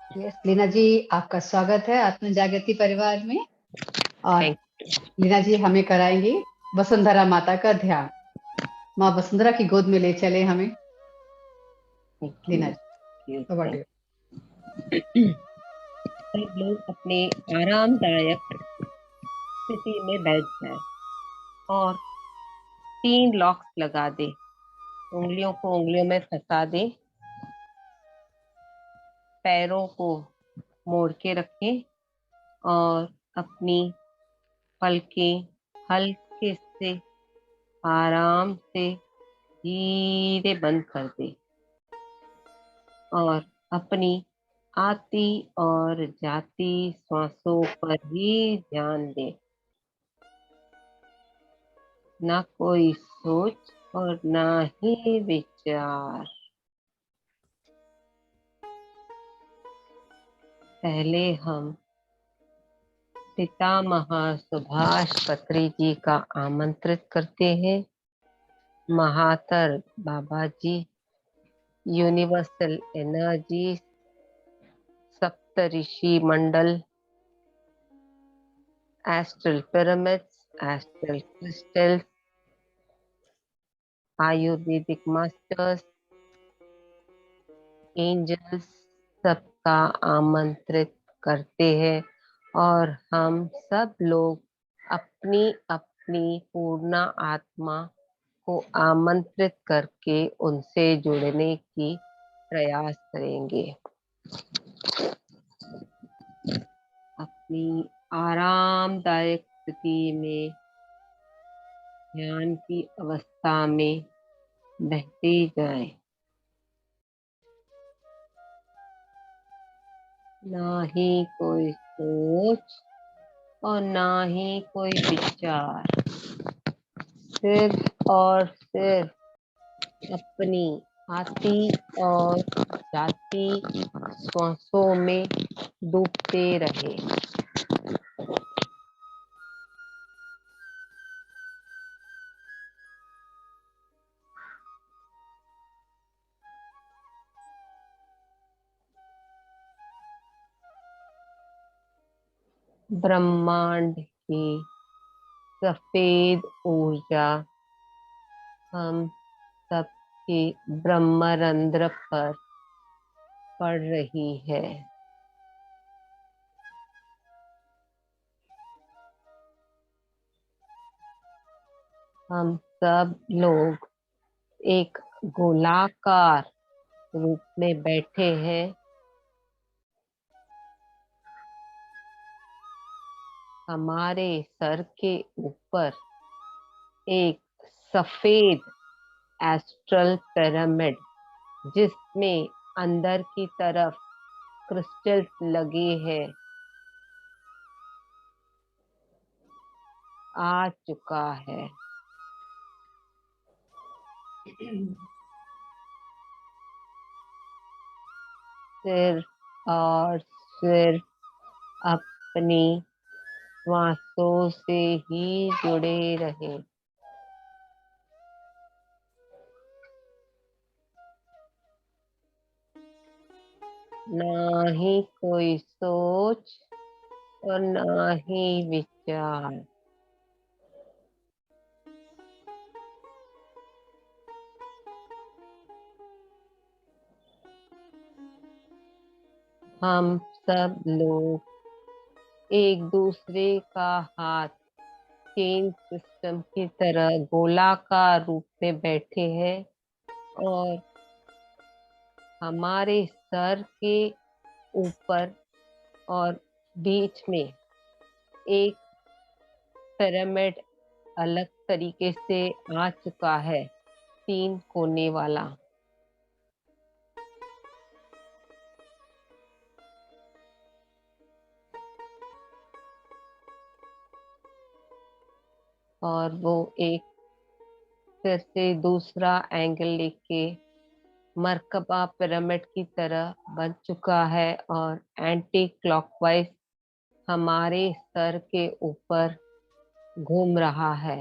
Yes Leena जी, आपका स्वागत है आत्म जागृति परिवार में। और थैंक लीना जी हमें कराएंगी वसुंधरा माता का ध्यान। माँ वसुंधरा की गोद में ले चले हमें। लीना यू। जी, over to you। सब लोग अपने आरामदायक स्थिति में बैठ जाए और 3 लॉक्स लगा दे। उंगलियों को उंगलियों में फंसा दे। पैरों को मोड़ के रखें और अपनी पलकें हल्के से आराम से धीरे बंद कर दे और अपनी आती और जाती श्वासों पर ही ध्यान दे। ना कोई सोच और ना ही विचार। पहले हम पितामह सुभाष पत्री जी का आमंत्रित करते हैं। महातर बाबा जी, यूनिवर्सल एनर्जी, सप्तऋषि मंडल, astral pyramids, astral crystals, ayurvedic masters, angels, सबका आमंत्रित करते हैं और हम सब लोग अपनी अपनी पूर्ण आत्मा को आमंत्रित करके उनसे जुड़ने की प्रयास करेंगे। अपनी आरामदायक स्थिति में ध्यान की अवस्था में बहते जाएं। ना ही कोई सोच और ना ही कोई विचार, सिर्फ और सिर्फ अपनी आती और जाती श्वासों में डूबते रहे। ब्रह्मांड की सफेद ऊर्जा हम सबके ब्रह्मरंध्र पर पड़ रही है। हम सब लोग एक गोलाकार रूप में बैठे हैं। हमारे सर के ऊपर एक सफेद एस्ट्रल पिरामिड, जिसमें अंदर की तरफ क्रिस्टल्स लगे हैं, आ चुका है। सिर्फ और सिर्फ अपनी श्वासों से ही जुड़े रहे। ना ही कोई सोच और ना ही विचार। हम सब लोग एक दूसरे का हाथ चेन सिस्टम की तरह गोलाकार रूप में बैठे हैं और हमारे सर के ऊपर और बीच में एक पिरामिड अलग तरीके से आ चुका है, 3 कोने वाला। और वो एक फिर से दूसरा एंगल लेके मर्कबा पिरामिड की तरह बन चुका है और एंटी क्लॉकवाइज हमारे सर के ऊपर घूम रहा है।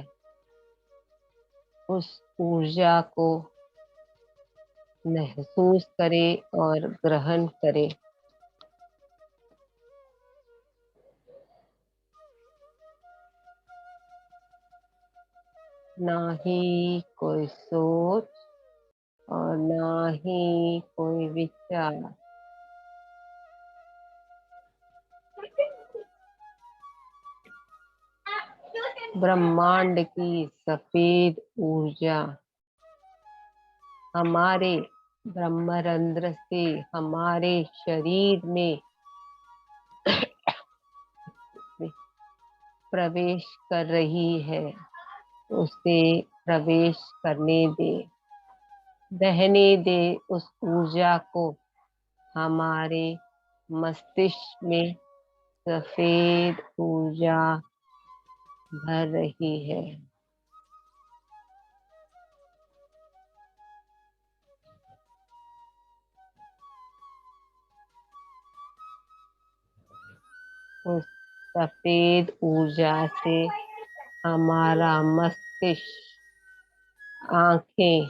उस ऊर्जा को महसूस करें और ग्रहण करें। ना ही कोई सोच और ना ही कोई विचार। ब्रह्मांड की सफेद ऊर्जा हमारे ब्रह्मरंध्र से हमारे शरीर में प्रवेश कर रही है। उसे प्रवेश करने दे, बहने दे उस ऊर्जा को। हमारे मस्तिष्क में सफेद ऊर्जा भर रही है। उस सफेद ऊर्जा से हमारा मस्तिष्क, आंखें,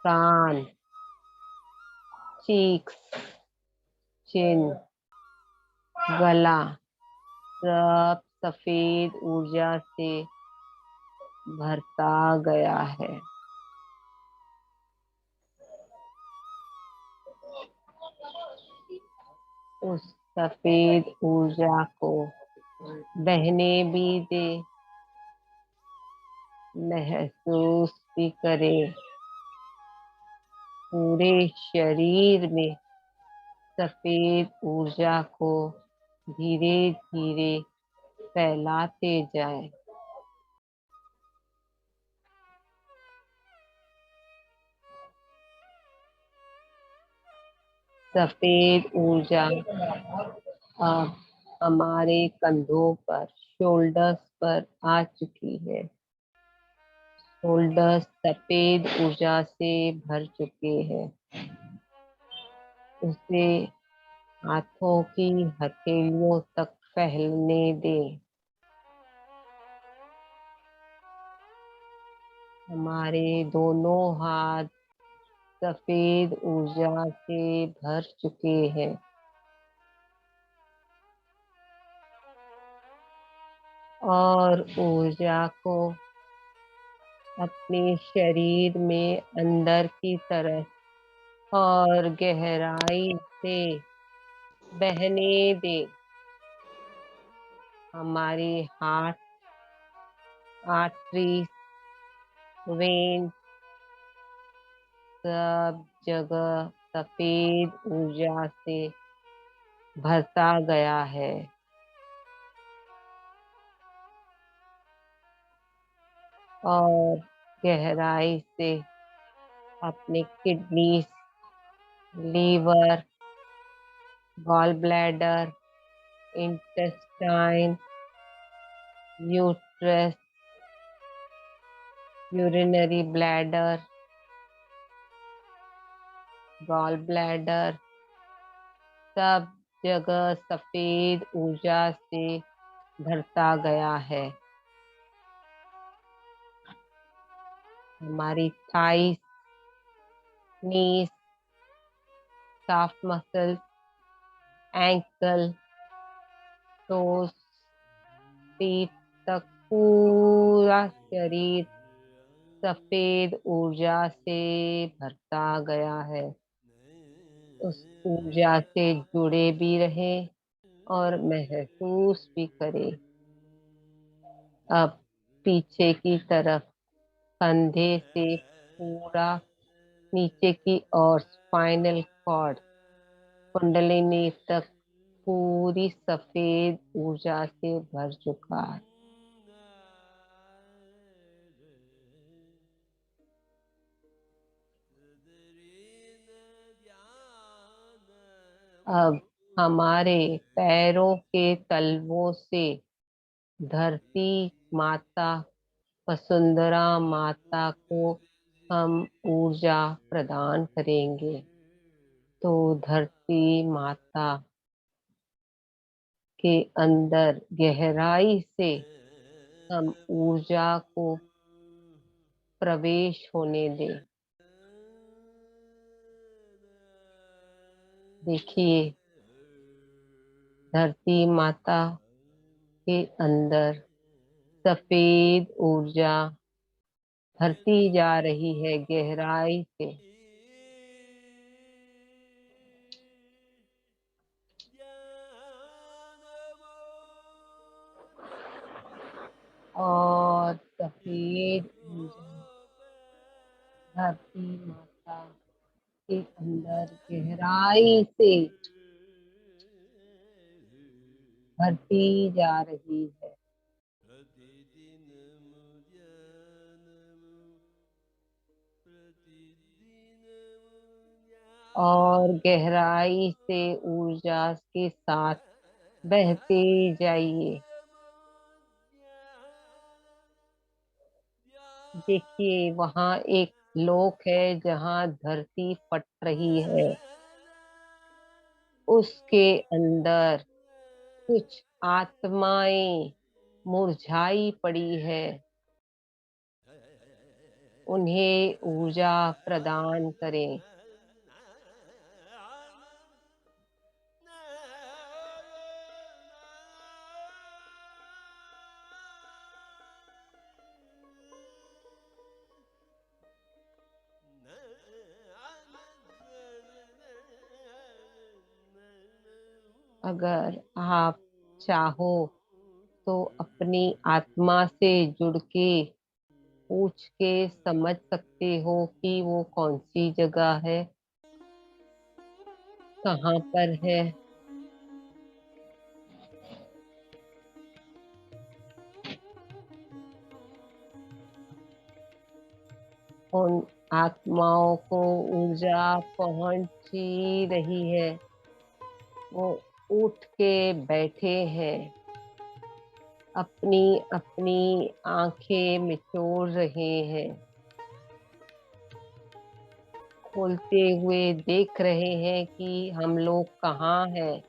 कान, चीक्स, चिन, गला सब सफेद ऊर्जा से भरता गया है। उस सफेद ऊर्जा को बहने भी दे, महसूस भी करे। पूरे शरीर में सफेद ऊर्जा को धीरे धीरे फैलाते जाए। सफेद ऊर्जा अब हमारे कंधों पर, शोल्डर्स पर आ चुकी है। शोल्डर्स सफेद ऊर्जा से भर चुके हैं। उसे हाथों की हथेलियों तक फैलने दे। हमारे दोनों हाथ सफेद ऊर्जा से भर चुके हैं। और ऊर्जा को अपने शरीर में अंदर की तरफ और गहराई से बहने दे। हमारी हार्ट, आर्टरी, वेन सब जगह सफेद ऊर्जा से भरता गया है। और गहराई से अपने kidney, liver, gall bladder, intestine, uterus, urinary bladder, gall bladder सब जगह सफेद ऊर्जा से भरता गया है। हमारी thighs, knees, calf muscles, ankle, toes, feet तक पूरा शरीर सफेद ऊर्जा से भरता गया है। उस ऊर्जा से जुड़े भी रहे और महसूस भी करे। अब पीछे की तरफ कंधे से पूरा नीचे की ओर स्पाइनल कॉर्ड, कुंडलिनी तक पूरी सफेद ऊर्जा से भर चुका है। अब हमारे पैरों के तलवों से धरती माता, वसुंधरा माता को हम ऊर्जा प्रदान करेंगे। तो धरती माता के अंदर गहराई से हम ऊर्जा को प्रवेश होने दें। देखिए, धरती माता के अंदर सफेद ऊर्जा भरती जा रही है गहराई से। और सफेद ऊर्जा धरती माता के अंदर गहराई से भरती जा रही है। और गहराई से ऊर्जा के साथ बहते जाइए। देखिए वहां एक लोक है जहां धरती फट रही है। उसके अंदर कुछ आत्माएं मुरझाई पड़ी है। उन्हें ऊर्जा प्रदान करें। अगर आप चाहो तो अपनी आत्मा से जुड़ के पूछ के समझ सकते हो कि वो कौन सी जगह है, कहाँ पर है। उन आत्माओं को ऊर्जा पहुंच ही रही है। वो उठ के बैठे हैं, अपनी अपनी आंखें मिचोड़ रहे हैं, खोलते हुए देख रहे हैं कि हम लोग कहाँ हैं।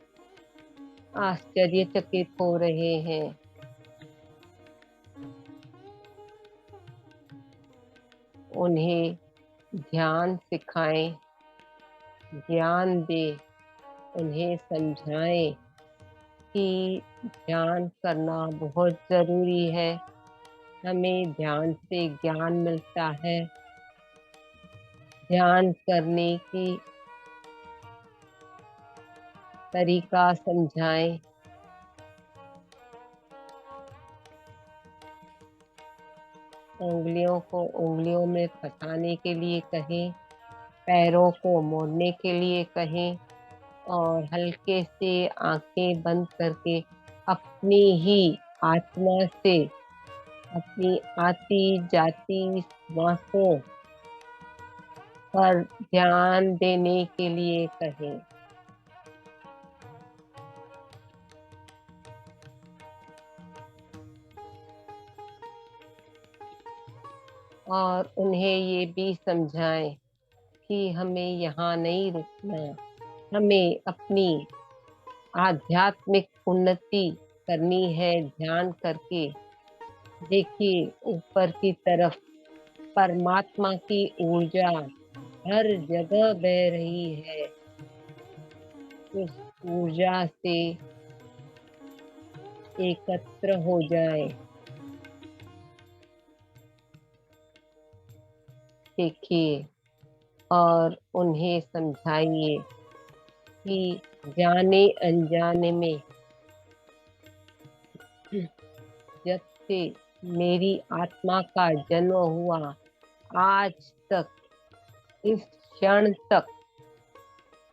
आश्चर्यचकित हो रहे हैं। उन्हें ध्यान सिखाएं, ज्ञान दे, उन्हें समझाएं कि ध्यान करना बहुत जरूरी है। हमें ध्यान से ज्ञान मिलता है। ध्यान करने की तरीका समझाएं। उंगलियों को उंगलियों में फंसाने के लिए कहें, पैरों को मोड़ने के लिए कहें और हल्के से आंखें बंद करके अपनी ही आत्मा से अपनी आती जाती श्वासों पर ध्यान देने के लिए कहें। और उन्हें ये भी समझाएं कि हमें यहाँ नहीं रुकना, हमें अपनी आध्यात्मिक उन्नति करनी है ध्यान करके। देखिए ऊपर की तरफ परमात्मा की ऊर्जा हर जगह बह रही है। उस ऊर्जा से एकत्र हो जाए। देखिए और उन्हें समझाइए कि जाने अनजाने में जब से मेरी आत्मा का जन्म हुआ आज तक, इस क्षण तक,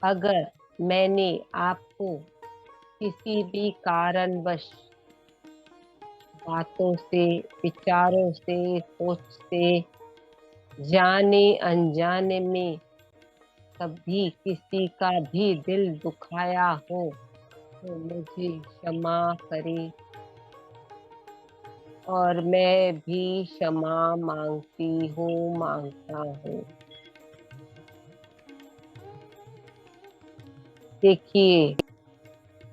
अगर मैंने आपको किसी भी कारणवश बातों से, विचारों से, सोच से, जाने अनजाने में कभी किसी का भी दिल दुखाया हो तो मुझे क्षमा करें। और मैं भी क्षमा मांगती हूँ, मांगता हूँ। देखिए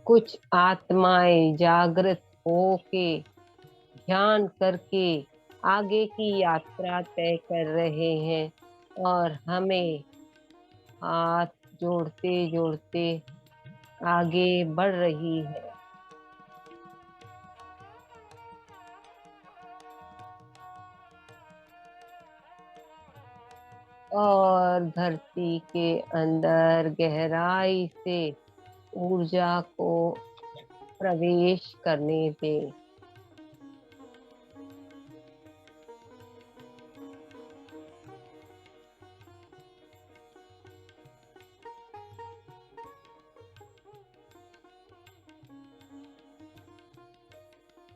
कुछ आत्माएं जागृत होके ध्यान करके आगे की यात्रा तय कर रहे हैं और हमें हाथ जोड़ते जोड़ते आगे बढ़ रही है। और धरती के अंदर गहराई से ऊर्जा को प्रवेश करने दें।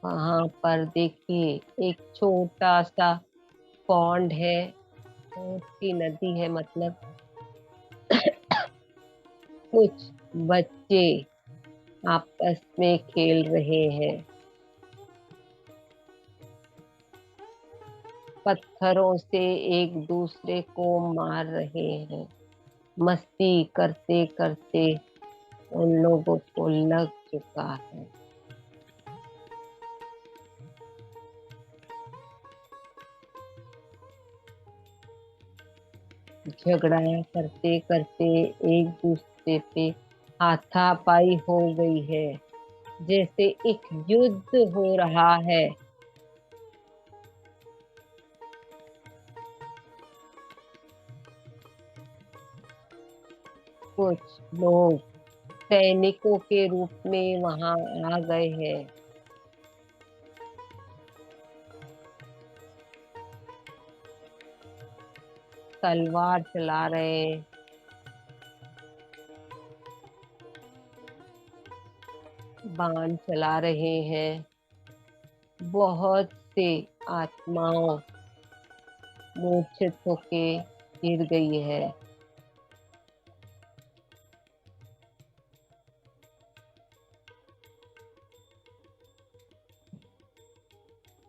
वहां पर देखिए एक छोटा सा पॉन्ड है, छोटी नदी है, मतलब कुछ बच्चे आपस में खेल रहे हैं, पत्थरों से एक दूसरे को मार रहे हैं। मस्ती करते करते उन लोगों को लग चुका है। झगड़ा करते करते एक दूसरे पे हाथापाई हो गई है, जैसे एक युद्ध हो रहा है। कुछ लोग सैनिकों के रूप में वहां आ गए हैं। तलवार चला रहे, बाण चला रहे हैं। बहुत से आत्माओं मूर्छित होके गिर गई है।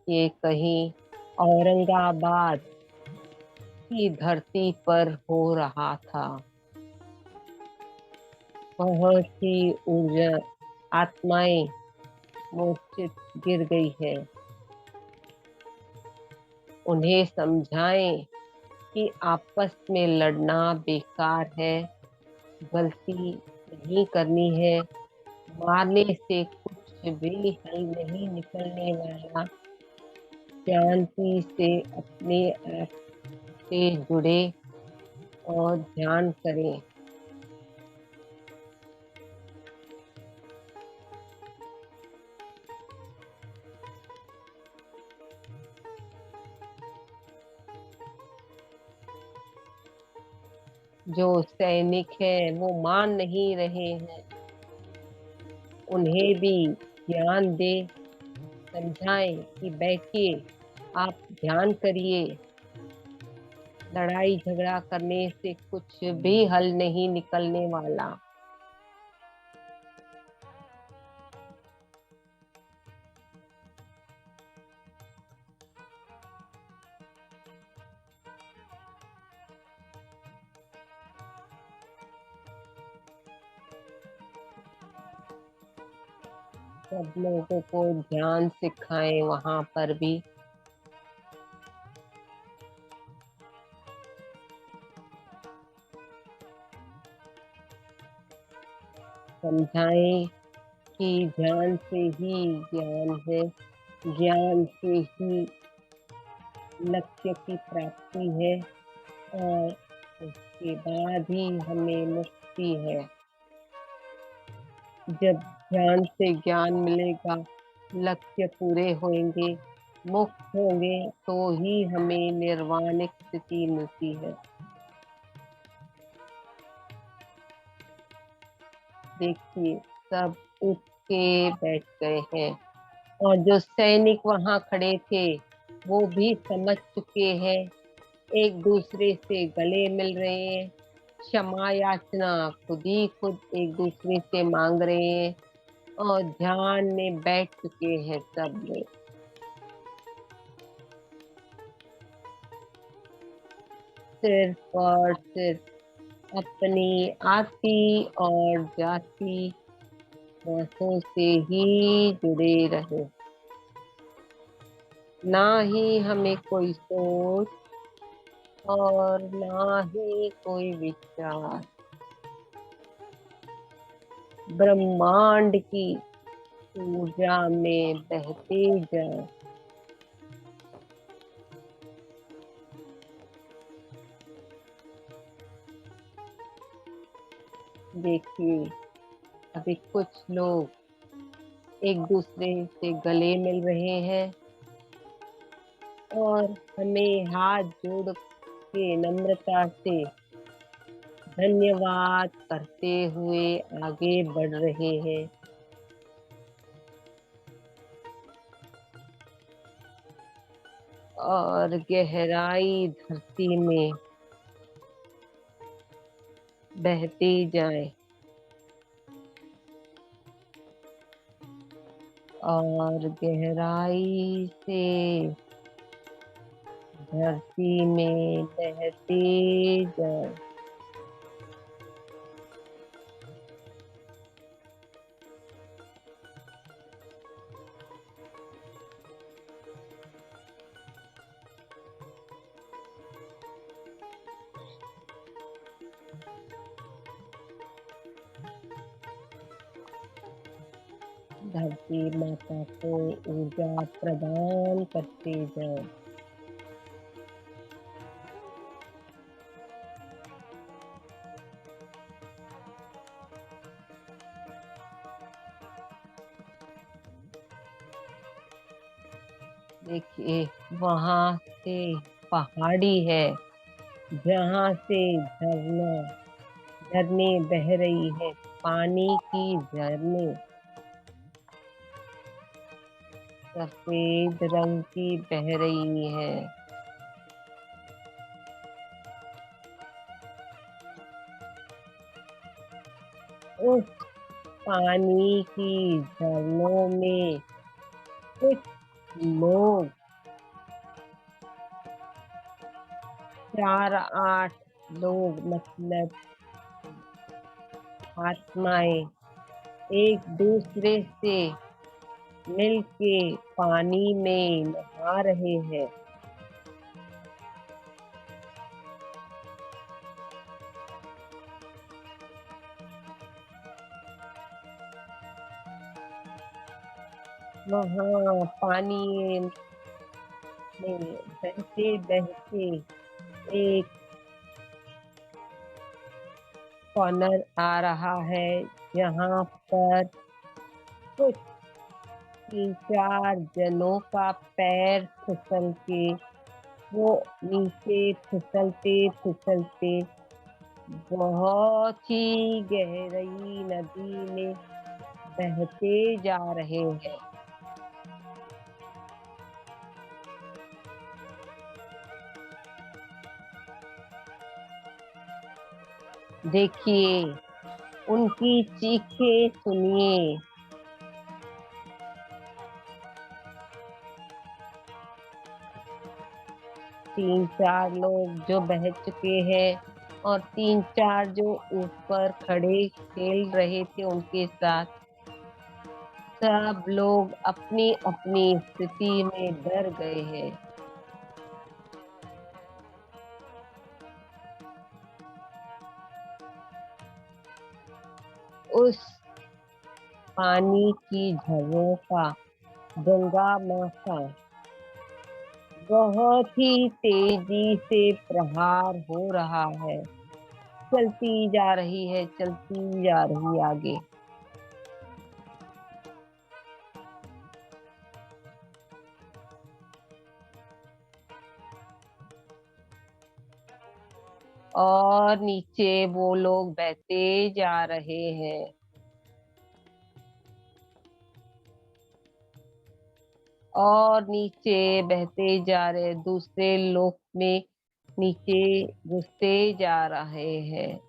ये कहीं औरंगाबाद की धरती पर हो रहा था। बहुत ही ऊर्जा आत्माएं मूर्छित गिर गई है। उन्हें समझाएं कि आपस में लड़ना बेकार है, गलती नहीं करनी है, मारने से कुछ भी हल नहीं निकलने वाला। शांति से अपने आप से जुड़े और ध्यान करें। जो सैनिक हैं वो मान नहीं रहे हैं, उन्हें भी ज्ञान दे, समझाएं कि बैठिए, आप ध्यान करिए। लड़ाई झगड़ा करने से कुछ भी हल नहीं निकलने वाला। सब लोगों को ध्यान सिखाएं वहां पर भी। समझाएं कि ध्यान से ही ज्ञान है, ज्ञान से ही लक्ष्य की प्राप्ति है, और उसके बाद ही हमें मुक्ति है। जब ध्यान से ज्ञान मिलेगा, लक्ष्य पूरे होंगे, मुक्त होंगे, तो ही हमें निर्वाणिक स्थिति मिलती है। देखिए सब उठ के बैठ गए हैं, और जो सैनिक वहां खड़े थे वो भी समझ चुके हैं, एक दूसरे से गले मिल रहे हैं, क्षमा याचना खुद ही खुद एक दूसरे से मांग रहे हैं, और ध्यान में बैठ चुके हैं सब लोग। सिर्फ और सिर्फ अपनी आती और जाती सांसों से ही जुड़े रहे, ना ही हमें कोई सोच और ना ही कोई विचार। ब्रह्मांड की ऊर्जा में बहते जाएं। देखिए, अभी कुछ लोग एक दूसरे से गले मिल रहे हैं और हमें हाथ जोड़ के नम्रता से धन्यवाद करते हुए आगे बढ़ रहे हैं। और गहराई धरती में बहती जाए और गहराई से धरती में बहते जाए। धरती माता को ऊर्जा प्रदान करते जाए। देखिए, वहां से पहाड़ी है जहां से झरने बह रही है, पानी की झरने सफेद रंग की बह रही है। उस पानी की झरनों में कुछ लोग 4-8 लोग मतलब आत्माएं एक दूसरे से मिलके पानी में नहा रहे हैं। वहाँ पानी में बहते बहते एक कॉर्नर आ रहा है जहाँ पर कुछ 3-4 जनों का पैर फिसल के वो नीचे फिसलते फिसलते बहुत ही गहरी नदी में बहते जा रहे हैं। देखिए, उनकी चीखें सुनिए। तीन चार लोग जो बह चुके हैं और 3-4 जो ऊपर खड़े खेल रहे थे उनके साथ, सब लोग अपनी अपनी स्थिति में डर गए हैं। उस पानी की झरों का गंगा माँ का बहुत ही तेजी से प्रहार हो रहा है, चलती जा रही है, चलती जा रही आगे। और नीचे वो लोग बहते जा रहे हैं। और नीचे बहते जा रहे, दूसरे लोक में नीचे घुसते जा रहे हैं।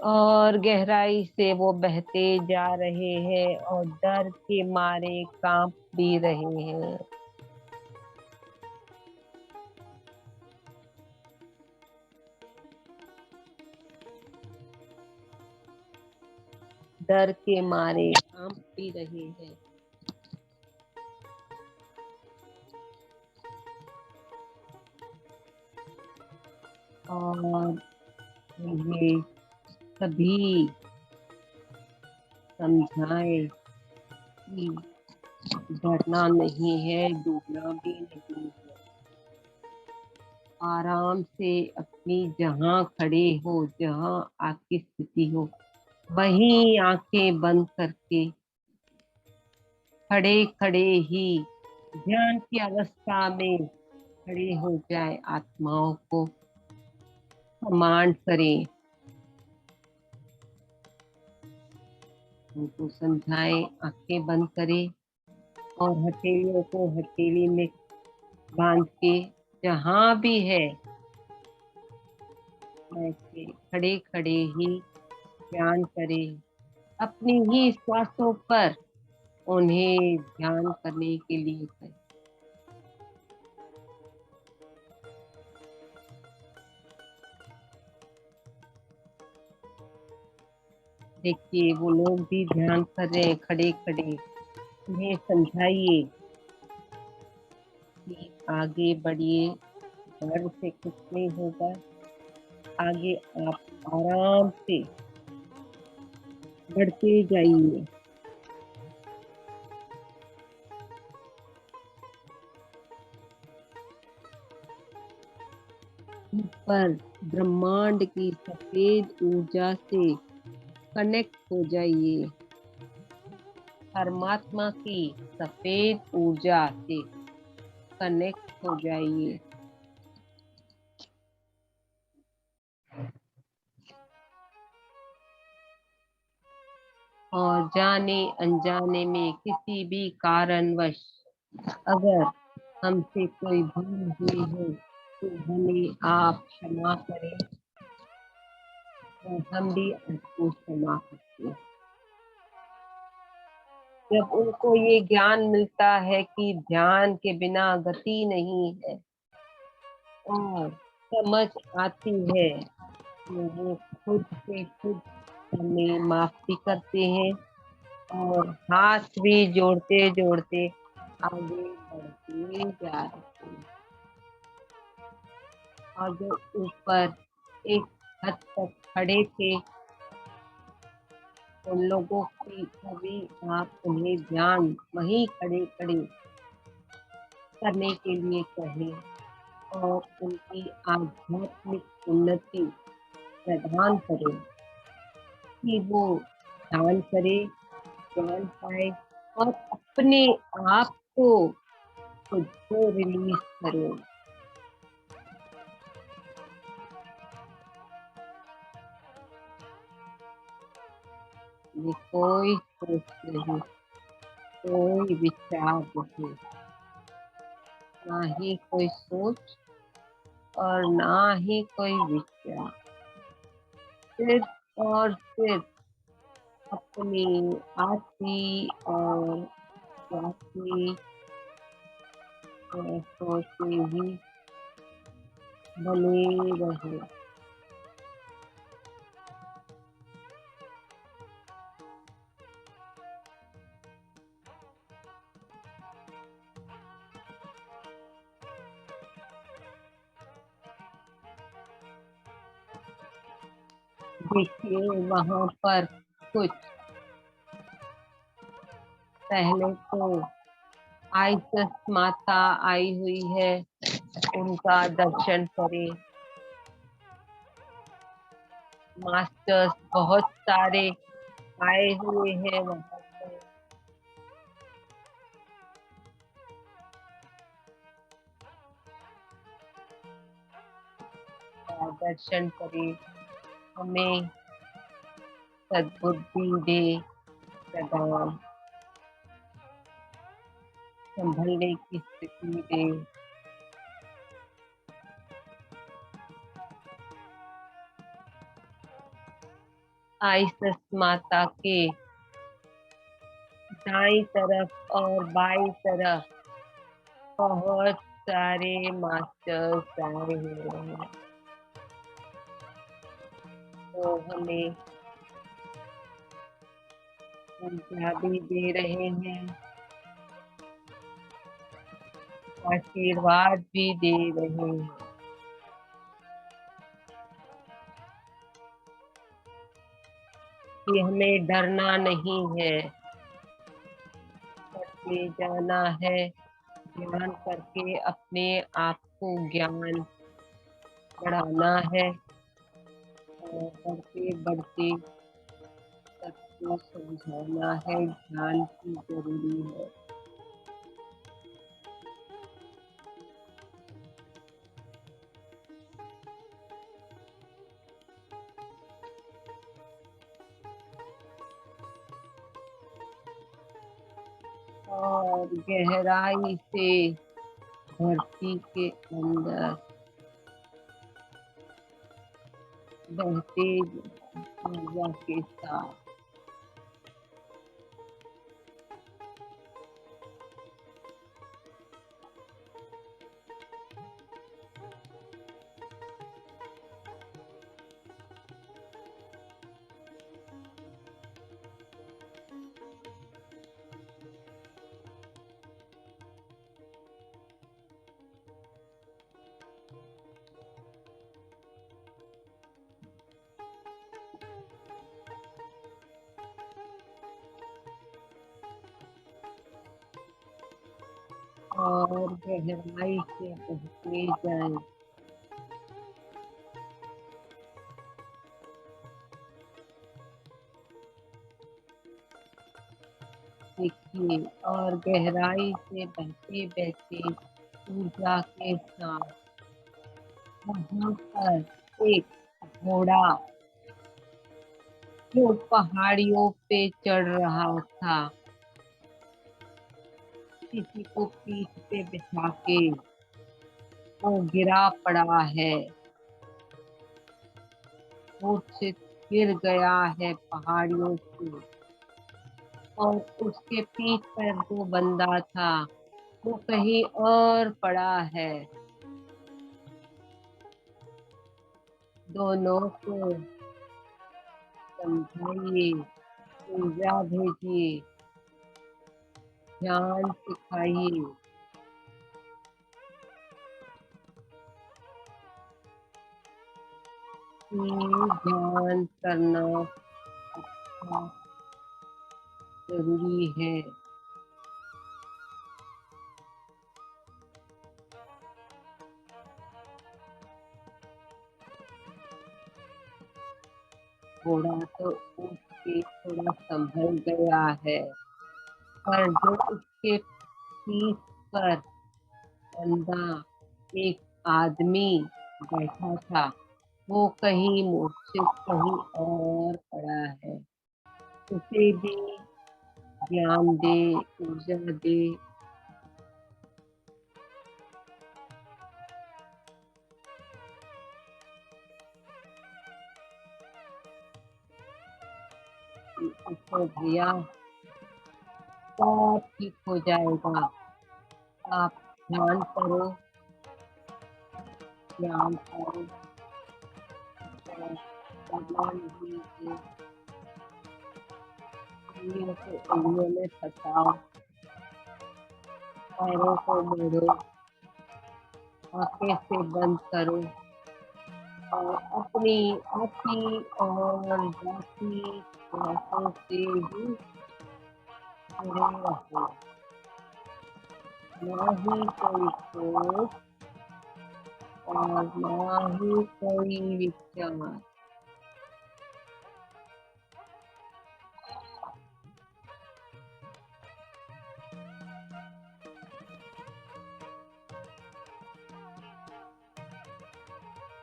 और गहराई से वो बहते जा रहे हैं और डर के मारे कांप भी रहे हैं। डर के मारे कांप भी रहे हैं। और ये सभी समझाए कि डरना नहीं है, डूबना भी नहीं है। आराम से अपनी जहाँ खड़े हो, जहाँ आपकी स्थिति हो, वहीं आंखें बंद करके खड़े खड़े ही ध्यान की अवस्था में खड़े हो जाए। आत्माओं को कमांड करें, उनको समझाएं, आंखें बंद करें और हथेलियों को हथेली में बांध के जहां भी है ऐसे खड़े खड़े ही ध्यान करें। अपनी ही श्वासों पर उन्हें ध्यान करने के लिए करें। देखिए वो लोग भी ध्यान कर रहे हैं खड़े खड़े। उन्हें समझाइए कि आगे बढ़िए, डर से कुछ नहीं होगा। आगे आप आराम से बढ़ते जाइए। पर ब्रह्मांड की सफेद ऊर्जा से कनेक्ट हो जाइए। परमात्मा की सफेद ऊर्जा से कनेक्ट हो जाइए। और जाने अनजाने में किसी भी कारणवश अगर हमसे कोई भूल हुई हो तो हमें आप क्षमा करें और हम भी आपको क्षमा करते हैं। जब उनको ये ज्ञान मिलता है कि ध्यान के बिना गति नहीं है और समझ आती है तो वो खुद से खुद हमें माफी करते हैं और हाथ भी जोड़ते जोड़ते आगे बढ़ते जा रहे हैं। और जो ऊपर एक हद तक खड़े थे उन लोगों की अभी आप उन्हें ध्यान वहीं खड़े खड़े करने के लिए कहें और उनकी आध्यात्मिक उन्नति प्रदान करें कि वो ध्यान करे, ज्ञान पाए और अपने आप को खुद को रिलीज करें। ये कोई सोच नहीं, कोई विचार नहीं, ना ही कोई सोच और ना ही कोई विचार, सिर्फ और सिर्फ अपनी आती और जाती सोचते ही बने रहे। देखिए वहां पर कुछ पहले तो आइसस माता आई हुई है, उनका दर्शन करें। मास्टर्स बहुत सारे आए हुए हैं वहां पर, दर्शन करें। हमें सद्बुद्धि दे प्रदान, संभलने की स्थिति दे। आइसस माता के दाई तरफ और बाई तरफ बहुत सारे मास्टर्स आए हुए हैं, तो हमें ऊर्जा भी दे रहे हैं, आशीर्वाद भी दे रहे हैं। कि हमें डरना नहीं है, ले जाना है, ध्यान करके अपने आप को ज्ञान बढ़ाना है और बढ़ते बढ़ते सबको समझाना है ज्ञान की जरूरी है। और गहराई से धरती के अंदर बहते ऊर्जा के साथ और गहराई से बहते जाएं। देखिए, और गहराई से बहते बहते ऊर्जा के साथ वहां पर एक घोड़ा जो पहाड़ियों पे चढ़ रहा था, किसी को पीठ पे बिठा के वो गिरा पड़ा है, मूर्छित गिर गया है पहाड़ियों से। और उसके पीठ पर जो बंदा था वो कहीं और पड़ा है। दोनों को समझाइए, ऊर्जा भेजिए, ज्ञान सिखाइए। ध्यान करना अच्छा जरूरी है। घोड़ा तो उठ के थोड़ा संभल गया है, पर जो उसके पीठ पर बंदा एक आदमी बैठा था वो कहीं मूर्छित कहीं और पड़ा है। उसे भी ज्ञान दे, ऊर्जा दे। उसको भैया सब ठीक हो जाएगा, आप ध्यान करो, ध्यान करो, करना नहीं है। उंगलियों को उंगलियों में फंसाओ, पैरों को मोड़ो, आंखें से बंद करो और अपनी आती और जाती सांसों से ही जुड़े रहो। ना ही कोई सोच और ना ही कोई विचार।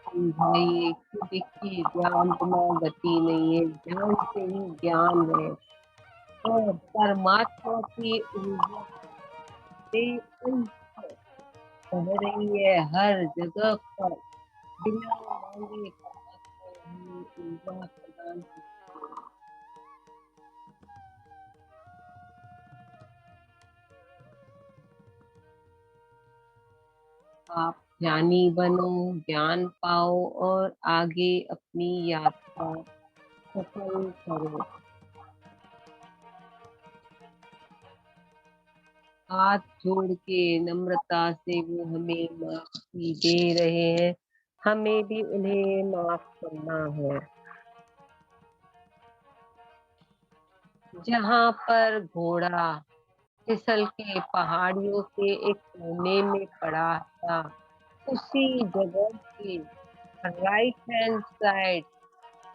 समझाइए कि देखिए ज्ञान बिना गति नहीं है, ज्ञान से ही ज्ञान है। और परमात्मा की ऊर्जा बह रही है हर जगह पर, बिना मांगे परमात्मा हमें ऊर्जा प्रदान करती है। आप ज्ञानी बनो, ज्ञान पाओ और आगे अपनी यात्रा सफल करो। हाथ जोड़ के नम्रता से वो हमें माफी दे रहे हैं, हमें भी उन्हें माफ करना है। जहाँ पर घोड़ा फिसल के पहाड़ियों के एक कोने में पड़ा था, उसी जगह के राइट हैंड साइड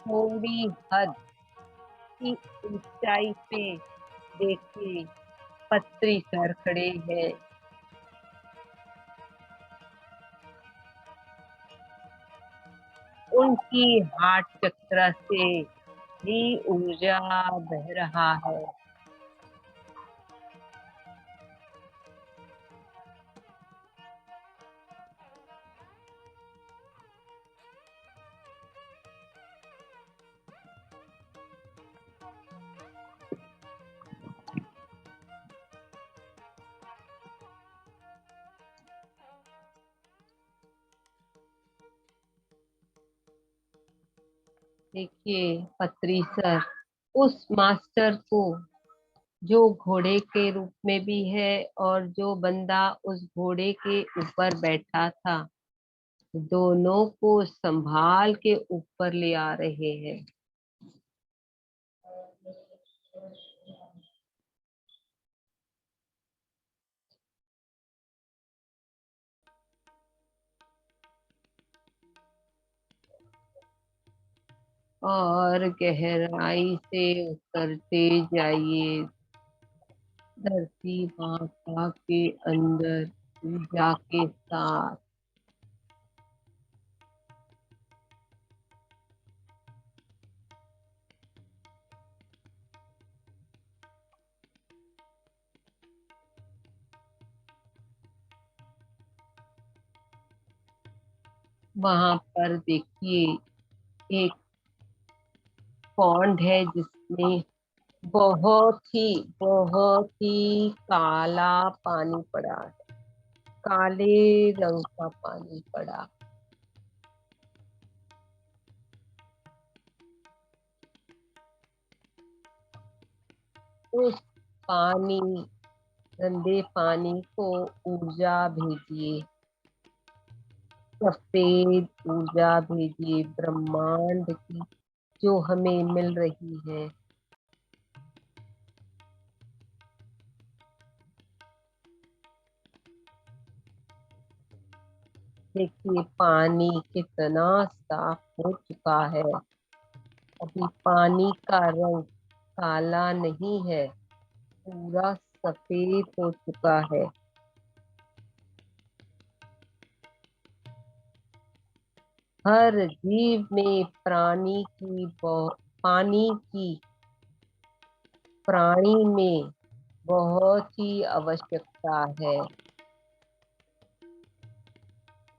थोड़ी हद की ऊंचाई पे देखिए पत्री सर खड़े हैं। उनकी हार्ट चक्र से भी ऊर्जा बह रहा है। देखिए पत्री सर उस मास्टर को, जो घोड़े के रूप में भी है और जो बंदा उस घोड़े के ऊपर बैठा था, दोनों को संभाल के ऊपर ले आ रहे हैं। और गहराई से उतरते जाइए, धरती माता के अंदर ऊर्जा के साथ। वहां पर देखिए एक पॉन्ड है जिसमें बहुत ही काला पानी पड़ा है, काले रंग का पानी पड़ा। उस पानी, गंदे पानी को ऊर्जा भेजिए, सफेद ऊर्जा भेजिए ब्रह्मांड की, जो हमें मिल रही है। देखिए पानी कितना साफ हो चुका है। अभी पानी का रंग काला नहीं है, पूरा सफेद हो चुका है। हर जीव में पानी की प्राणी में बहुत ही आवश्यकता है।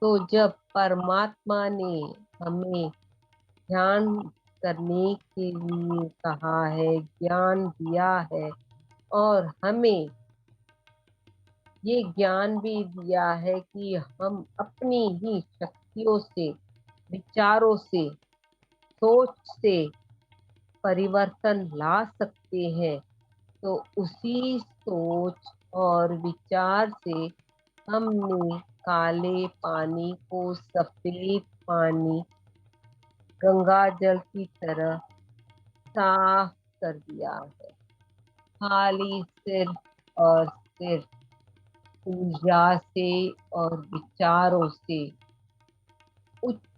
तो जब परमात्मा ने हमें ध्यान करने के लिए कहा है, ज्ञान दिया है, और हमें ये ज्ञान भी दिया है कि हम अपनी ही शक्तियों से, विचारों से, सोच से परिवर्तन ला सकते हैं, तो उसी सोच और विचार से हमने काले पानी को सफेद पानी, गंगा जल की तरह साफ कर दिया है। खाली सिर्फ और सिर्फ ऊर्जा से और विचारों से, उच्च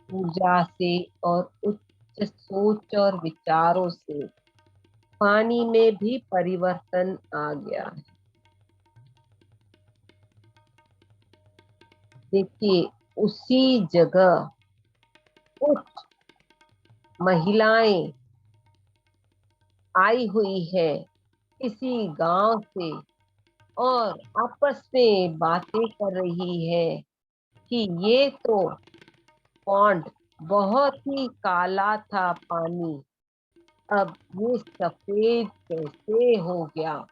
ऊर्जा से और उच्च सोच और विचारों से पानी में भी परिवर्तन आ गया है। देखिए उसी जगह कुछ महिलाएं आई हुई है किसी गांव से, और आपस में बातें कर रही है कि ये तो पॉन्ड बहुत ही काला था पानी, अब ये सफेद कैसे हो गया।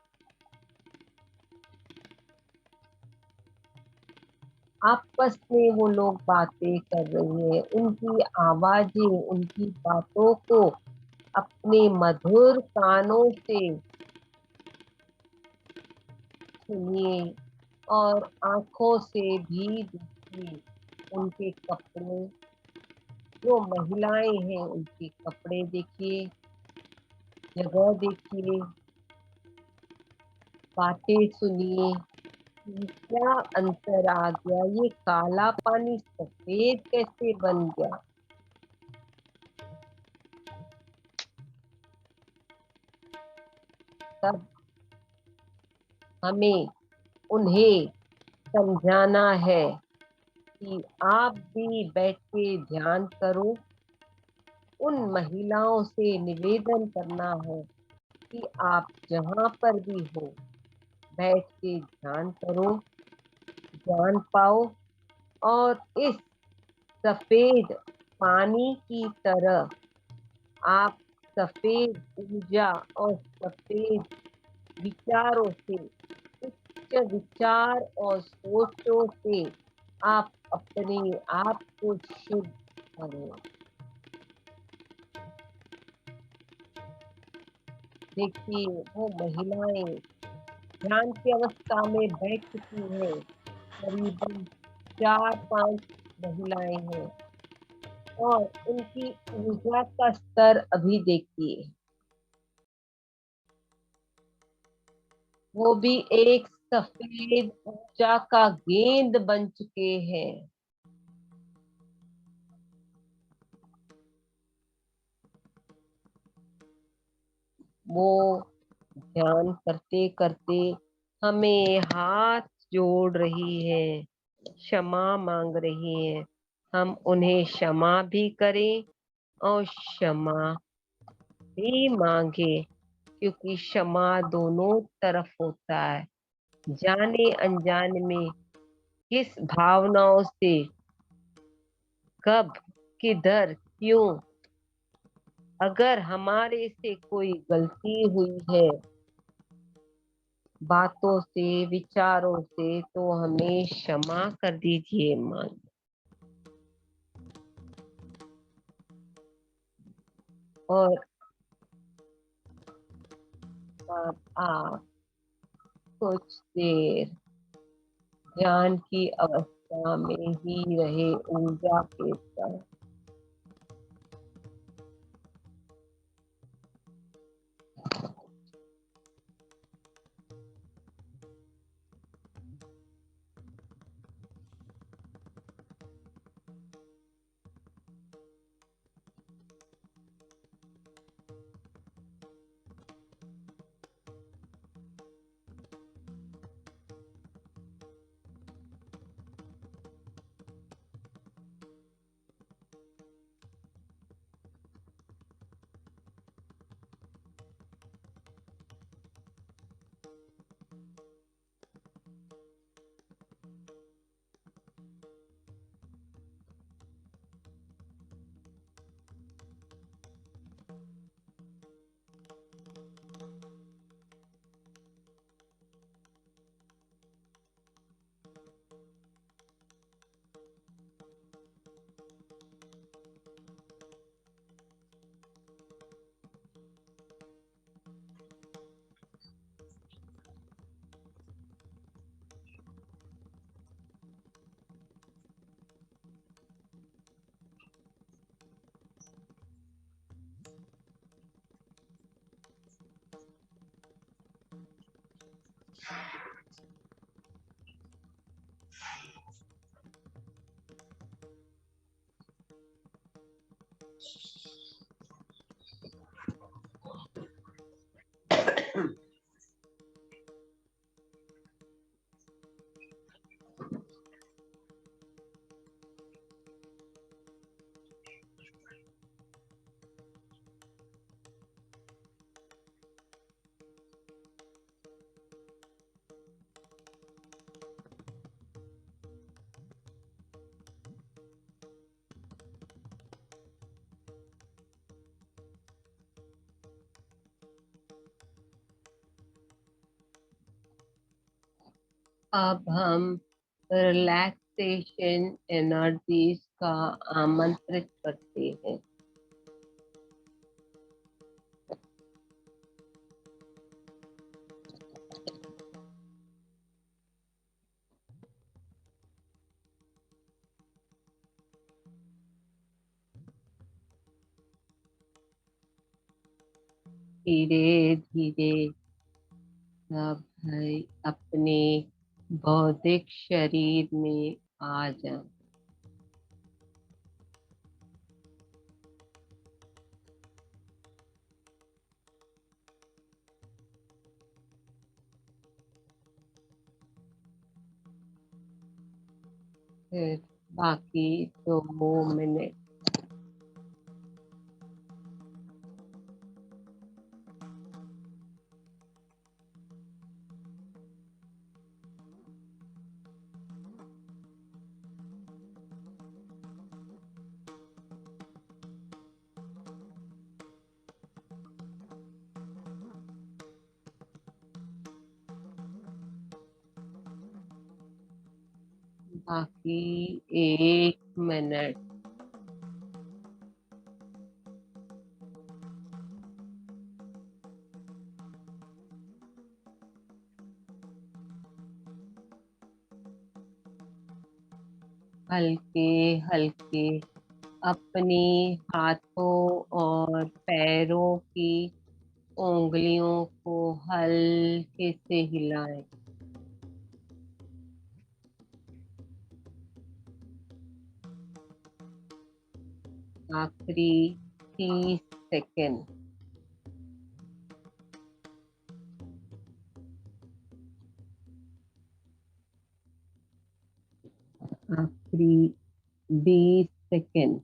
आपस में वो लोग बातें कर रही हैं, उनकी आवाजें, उनकी बातों को अपने मधुर कानों से सुनिए और आंखों से भी देखिए। उनके कपड़े, जो महिलाएं हैं उनके कपड़े देखिए, जगह देखिए, बातें सुनिए कि क्या अंतर आ गया, ये काला पानी सफेद कैसे बन गया। तब हमें उन्हें समझाना है कि आप भी बैठ के ध्यान करो। उन महिलाओं से निवेदन करना है कि आप जहां पर भी हो बैठ के ध्यान करो, ज्ञान पाओ, और इस सफेद पानी की तरह आप सफेद ऊर्जा और सफेद विचारों से, उच्च विचार और सोचों से आप अपने आप को शुद्ध करो। देखिए, वो महिलाएं ध्यान की अवस्था में बैठ चुकी हैं, करीबन 4-5 महिलाएं हैं, और उनकी ऊर्जा का स्तर अभी देखिए, वो भी एक सफेद ऊर्जा का गेंद बन चुके हैं। वो ध्यान करते करते हमें हाथ जोड़ रही है, क्षमा मांग रही है। हम उन्हें क्षमा भी करें और क्षमा भी मांगे, क्योंकि क्षमा दोनों तरफ होता है। जाने अनजाने में किस भावनाओं से, कब, किधर, क्यों, अगर हमारे से कोई गलती हुई है बातों से, विचारों से, तो हमें क्षमा कर दीजिए मां। और अब आप कुछ देर ध्यान की अवस्था में ही रहे, ऊर्जा के साथ। अब हम रिलैक्सेशन एनर्जीज का आमंत्रित करते हैं। धीरे धीरे सब है अपने भौतिक शरीर में आ जाए। फिर बाकी 2 मिनट बाकी 1 मिनट। हल्के हल्के अपने हाथों और पैरों की उंगलियों को हल्के से हिलाएं। आखिरी 30 सेकेंड। आखिरी 20 सेकेंड।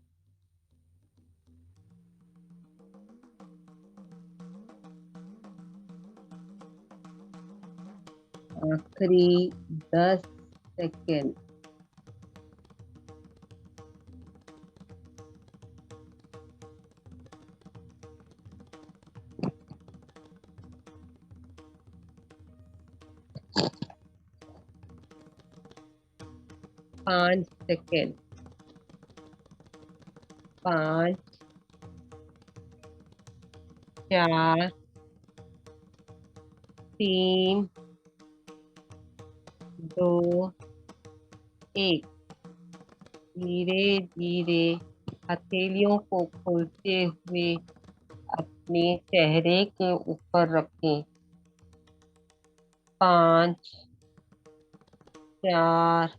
आखिरी 10 सेकेंड। पाँच सेकेंड। 5, 4, 3, 2, 1। धीरे धीरे हथेलियों को खोलते हुए अपने चेहरे के ऊपर रखें। 5, 4,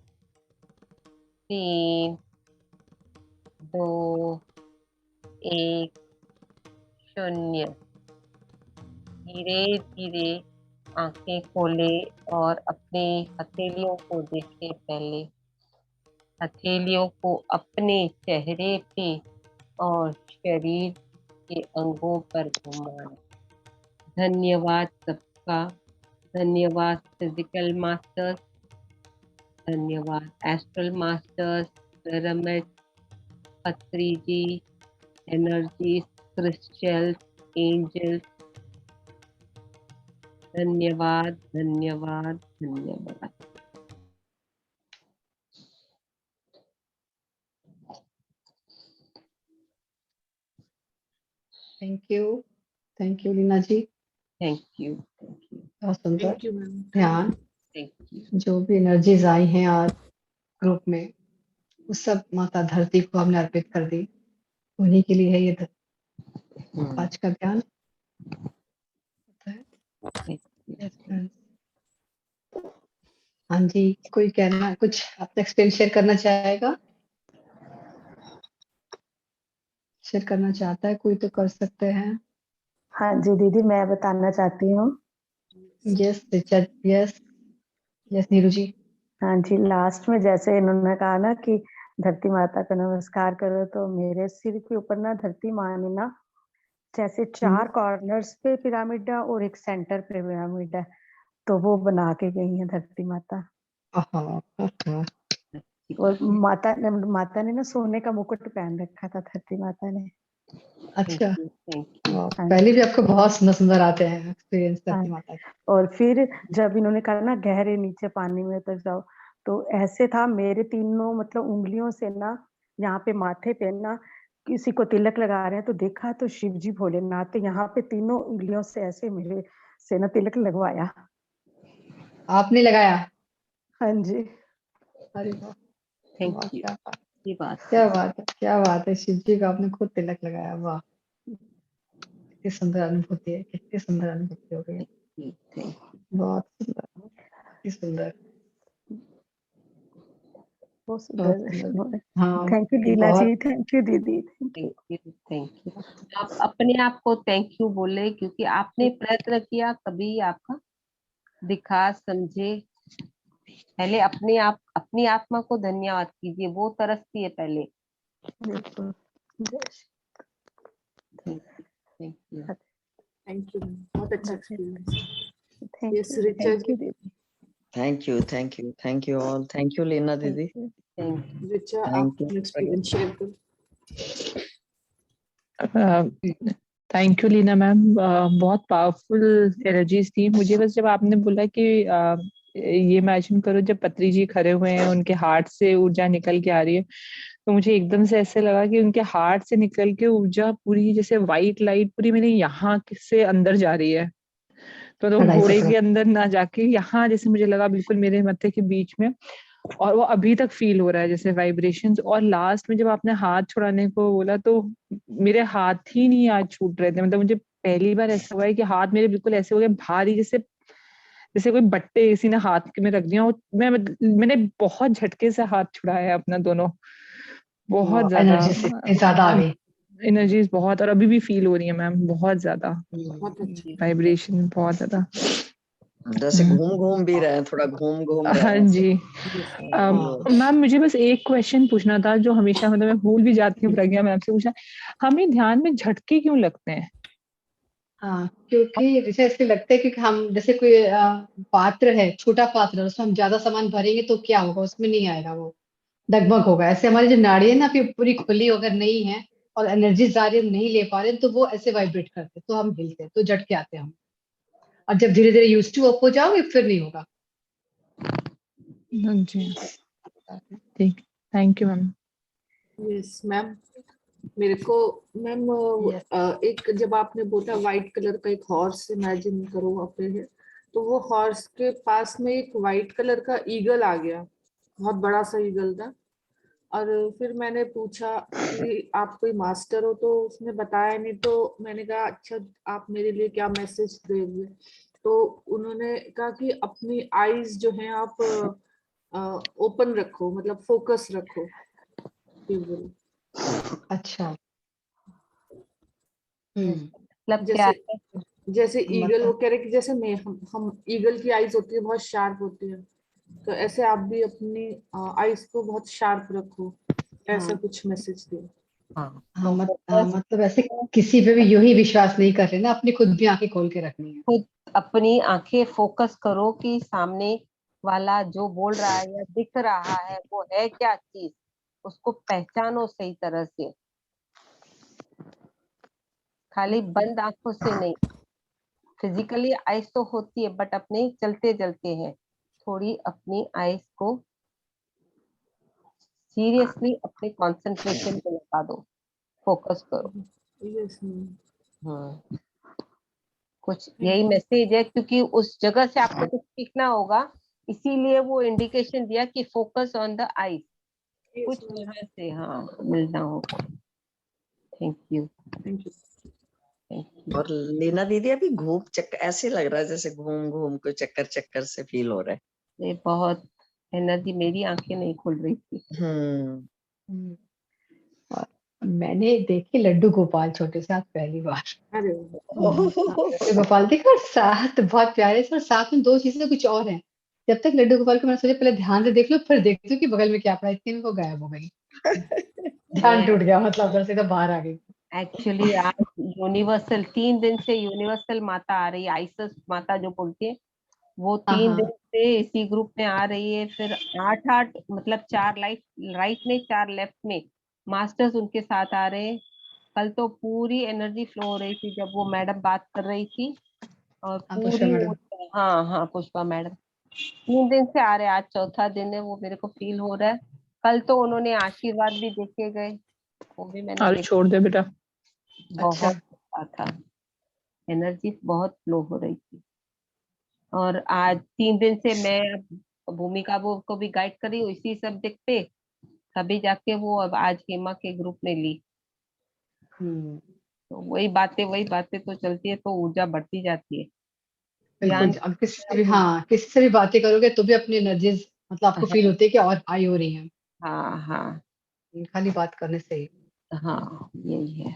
3, 2, 1, 0। धीरे धीरे आंखें खोले और अपने हथेलियों को देखें। पहले हथेलियों को अपने चेहरे पे और शरीर के अंगों पर घुमाएं। धन्यवाद सबका। धन्यवाद फिजिकल मास्टर्स। धन्यवाद astral masters, pyramid, Patri ji, energies, crystals, angels. धन्यवाद धन्यवाद धन्यवाद। Thank you Lena ji. Thank you. बहुत सुंदर थैंक यू मैम। ध्यान। Thank you. जो भी एनर्जीज आई हैं आज ग्रुप में, वो सब माता धरती को हमने अर्पित कर दी। उन्हीं के लिए है ये आज का ध्यान। Yes, friends. हाँ जी, कोई कहना कुछ अपना एक्सपीरियंस शेयर करना चाहेगा? शेयर करना चाहता है कोई तो कर सकते हैं। हाँ जी दीदी, मैं बताना चाहती हूँ। Yes Richard, yes yes Neeru ji. हाँ जी, लास्ट में जैसे इन्होंने कहा ना कि धरती माता को नमस्कार करो, तो मेरे सिर के ऊपर ना धरती माँ ने ना जैसे 4 कॉर्नर्स पे पिरामिड है और एक सेंटर पे पिरामिड है, तो वो बना के गई है धरती माता। और माता ने ना सोने का मुकुट पहन रखा था धरती माता ने। अच्छा, थैंक हाँ पहले जी। भी आपको बहुत सुंदर सुंदर आते हैं एक्सपीरियंस हाँ, धरती माता के। और फिर जब इन्होंने कहा ना गहरे नीचे पानी में उतर जाओ, तो ऐसे था मेरे तीनों मतलब उंगलियों से ना यहाँ पे माथे पे ना किसी को तिलक लगा रहे हैं, तो देखा तो शिव जी भोलेनाथ, तो यहाँ पे तीनों उंगलियों से ऐसे मेरे से ना तिलक लगवाया। आपने लगाया? हाँ जी। अरे वाह, थैंक वाह, यू। क्या बात, ये बात क्या बात है, क्या बात है। शिव जी का आपने खुद तिलक लगाया, वाह। कितनी सुंदर अनुभूति है, कितनी सुंदर अनुभूति हो गई है। बहुत सुंदर, कितनी सुंदर, बहुत बहुत सुंदर। सुंदर। हाँ, थैंक यू लीला बहुत जी, थैंक यू दीदी। Thank you. आप अपने आप को थैंक यू बोले, क्योंकि आपने प्रयत्न किया, कभी आपका दिखा समझे। पहले अपनी आत्मा को धन्यवाद कीजिए, वो तरसती है पहले। बिल्कुल। Thank you. थैंक यू, बहुत अच्छा experience. Thank yes you, Richa thank जी, यू दीदी। Thank you all. Thank you, Lena Didi. Thank you. Richa Thank आप you. अपना एक्सपीरियंस शेयर करो। थैंक यू लीना मैम, बहुत पावरफुल एनर्जीज थी मुझे। बस जब आपने बोला कि ये इमेजिन करो जब पत्री जी खड़े हुए हैं, उनके हार्ट से ऊर्जा निकल के आ रही है, तो मुझे एकदम से ऐसे लगा कि उनके हार्ट से निकल के ऊर्जा पूरी जैसे वाइट लाइट पूरी मेरे यहाँ से अंदर जा रही है। तो कढ़ाई घोड़े चक्र। के अंदर ना जाके यहाँ जैसे मुझे लगा बिल्कुल मेरे माथे के बीच में, और वो अभी तक फील हो रहा है जैसे वाइब्रेशंस। और लास्ट में जब आपने हाथ छुड़ाने को बोला तो मेरे हाथ ही नहीं आज छूट रहे थे। मतलब मुझे पहली बार ऐसा हुआ है कि हाथ मेरे बिल्कुल ऐसे हो गए भारी, जैसे जैसे कोई बट्टे किसी ने हाथ में रख दिया। और मैंने बहुत झटके से हाथ छुड़ाया है अपना दोनों, बहुत ज्यादा एनर्जी इतनी ज्यादा आ गई। एनर्जीज बहुत, और अभी भी फील हो रही है मैम, बहुत ज्यादा बहुत अच्छा। वाइब्रेशन, बहुत ज्यादा। जैसे घूम भी रहे हैं, थोड़ा घूम रहे हाँ हैं। जी। मैम मुझे बस एक क्वेश्चन पूछना था, जो हमेशा मतलब मैं भूल भी जाती हूँ, प्रज्ञा मैम से पूछना। हमें ध्यान में झटके क्यों लगते हैं? हाँ, क्योंकि जैसे इसलिए लगता है क्योंकि हम जैसे कोई पात्र है, छोटा पात्र है, उसमें हम ज्यादा सामान भरेंगे तो क्या होगा, उसमें नहीं आएगा, वो डगमग होगा। ऐसे हमारी जो नाड़ी है ना फिर पूरी खुली अगर नहीं है और एनर्जी ज्यादा हम नहीं ले पा रहे हैं, तो वो ऐसे वाइब्रेट करते हैं, तो हम हिलते हैं, तो झटके आते हैं हम। और जब धीरे धीरे यूज टू अप हो जाओगे फिर नहीं होगा। हाँ जी, ठीक, thank you ma'am. Yes ma'am, मेरे को मैम Yes. एक जब आपने बोला व्हाइट कलर का एक हॉर्स इमेजिन करो वहाँ पे है, तो वो हॉर्स के पास में एक व्हाइट कलर का ईगल आ गया, बहुत बड़ा सा ईगल था। और फिर मैंने पूछा कि आप कोई मास्टर हो, तो उसने बताया नहीं। तो मैंने कहा अच्छा आप मेरे लिए क्या मैसेज देंगे? तो उन्होंने कहा कि अपनी आईज जो है आप ओपन रखो, मतलब फोकस रखो। अच्छा। मतलब क्या जैसे है? जैसे ईगल, वो मतलब कह रहे कि जैसे मैं हम ईगल की आईज होती है, बहुत शार्प होती है, तो ऐसे आप भी अपनी आईज को बहुत शार्प रखो, ऐसा हाँ कुछ मैसेज दिया। हाँ, हाँ, तो मतलब ऐसे किसी पे भी यूं ही विश्वास नहीं कर रहे ना, अपनी खुद भी आंखें खोल के रखनी है। खुद अपनी आंखें फोकस करो कि सामने वाला जो बोल रहा है या दिख रहा है वो है क्या चीज, उसको पहचानो सही तरह से। खाली बंद आंखों से नहीं, फिजिकली आइज तो होती है बट अपने चलते चलते हैं, थोड़ी अपनी आइज को सीरियसली अपने कंसंट्रेशन पे लगा दो, फोकस करो। यस मैम, हाँ, कुछ यही मैसेज है, क्योंकि उस जगह से आपको कुछ सीखना होगा, इसीलिए वो इंडिकेशन दिया कि फोकस ऑन द आईज, कुछ वहां से हाँ मिलना होगा। Thank you, thank you. Thank you. और लीना दीदी अभी घूम चक्कर ऐसे लग रहा है जैसे घूम को चक्कर से फील हो रहा है। ये बहुत एनर्जी, मेरी आंखें नहीं खुल रही थी। और मैंने देखे लड्डू गोपाल छोटे से आज पहली बार। अरे लड्डू गोपाल देखो, और साथ बहुत प्यारे से, और साथ में दो चीजें कुछ और हैं। जब तक लड्डू गोपाल को मैंने सोचा पहले ध्यान से देख लो, फिर देखती हूँ कि बगल में क्या पड़ा, इतने में वो गायब हो गई। ध्यान टूट गया, मतलब उधर से तो बाहर आ गई। एक्चुअली आज यूनिवर्सल 3 दिन से यूनिवर्सल माता आ रही है, आइसस माता जो बोलती है, वो हाँ 3 दिन हाँ से इसी ग्रुप में आ रही है। फिर 8 मतलब 4 राइट में 4 लेफ्ट में मास्टर्स उनके साथ आ रहे हैं। कल तो पूरी एनर्जी फ्लो हो रही थी जब वो मैडम बात कर रही थी, और हाँ, पुष्पा पूरी मैडम। हाँ हाँ पुष्पा मैडम 3 दिन से आ रहे हैं, आज चौथा दिन है, वो मेरे को फील हो रहा है। कल तो उन्होंने आशीर्वाद भी देके गए, वो भी मैंने अरे देखा, छोड़ दे बेटा। अच्छा। बहुत अच्छा था, एनर्जी बहुत फ्लो हो रही थी। और आज 3 दिन से मैं भूमिका वो को भी गाइड कर रही हूँ इसी सब्जेक्ट पे, तभी जाके वो अब आज हेमा के ग्रुप में ली। हम्म तो वही बातें तो चलती है, तो ऊर्जा बढ़ती जाती है। बिल्कुल ध्यान अब किसी से भी, हाँ किसी से भी बातें करोगे तो भी अपनी एनर्जीज मतलब आपको फील हाँ होती है कि और हाई हो रही है हाँ हाँ खाली बात करने से ही। हाँ, यही है।